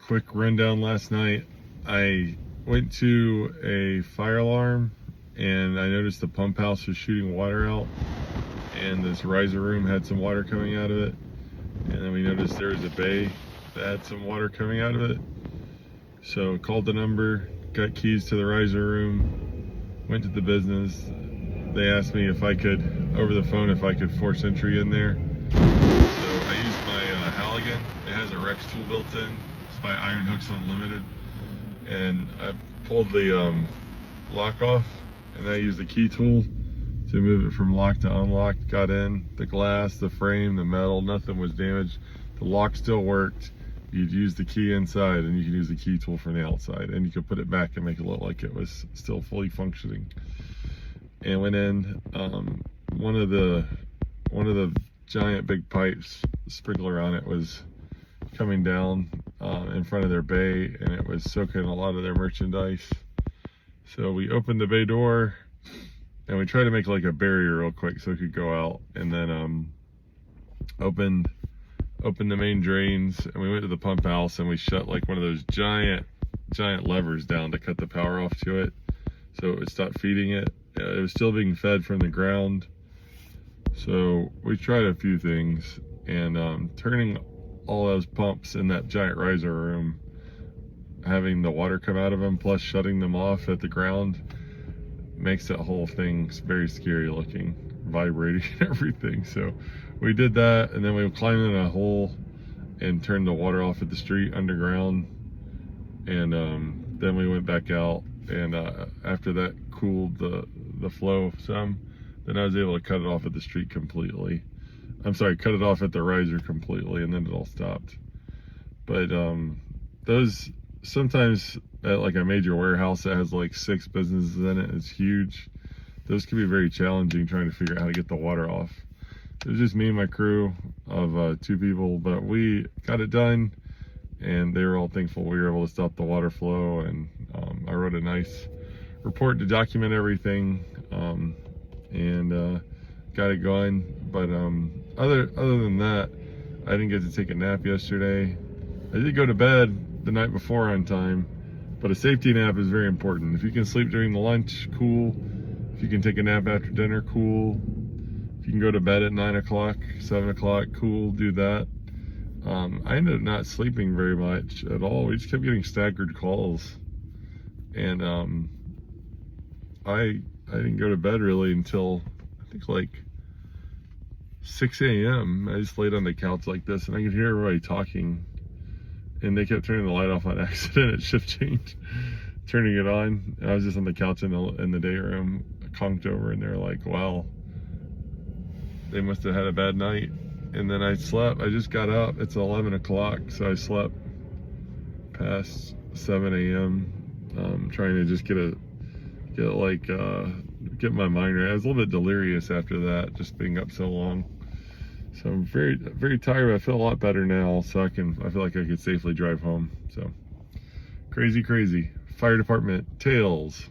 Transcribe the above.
quick rundown last night. I went to a fire alarm and I noticed the pump house was shooting water out, and this riser room had some water coming out of it. And then we noticed there was a bay that had some water coming out of it. So called the number, got keys to the riser room, went to the business. They asked me if I could, over the phone, if I could force entry in there. So I used my Halligan. It has a Rex tool built in. It's by Iron Hooks Unlimited. And I pulled the lock off, and I used the key tool to move it from lock to unlock. Got in, the glass, the frame, the metal, nothing was damaged. The lock still worked. You'd use the key inside, and you could use the key tool from the outside, and you could put it back and make it look like it was still fully functioning. And went in, one of the giant big pipes, sprinkler on it, was coming down in front of their bay, and it was soaking a lot of their merchandise. So we opened the bay door and we tried to make like a barrier real quick so it could go out, and then opened the main drains, and we went to the pump house and we shut like one of those giant levers down to cut the power off to it so it would stop feeding it. It was still being fed from the ground. So we tried a few things, and turning all those pumps in that giant riser room, having the water come out of them plus shutting them off at the ground, makes that whole thing very scary looking, vibrating and everything. So we did that, and then we climbed in a hole and turned the water off at the street underground, and then we went back out, and after that cooled the flow some, then I was able to cut it off at the street completely. I'm sorry, cut it off at the riser completely, and then it all stopped. But those, sometimes at like a major warehouse that has like 6 businesses in it, it's huge. Those can be very challenging, trying to figure out how to get the water off. It was just me and my crew of 2 people, but we got it done, and they were all thankful we were able to stop the water flow. And I wrote a nice report to document everything, and got it going. But other than that, I didn't get to take a nap yesterday. I did go to bed the night before on time, but a safety nap is very important. If you can sleep during the lunch, cool. If you can take a nap after dinner, cool. If you can go to bed at 9 o'clock, 7 o'clock, cool, do that. I ended up not sleeping very much at all. We just kept getting staggered calls, and I didn't go to bed really until I think like 6 a.m. I just laid on the couch like this, and I could hear everybody talking, and they kept turning the light off on accident at shift change, turning it on. I was just on the couch in the day room, conked over, and they're like, wow, they must have had a bad night. And then I slept. I just got up. It's 11 o'clock, so I slept past 7 a.m. Trying to just get my mind right. I was a little bit delirious after that, just being up so long. So I'm very, very tired, but I feel a lot better now, so I feel like I could safely drive home. So crazy. Fire department tales.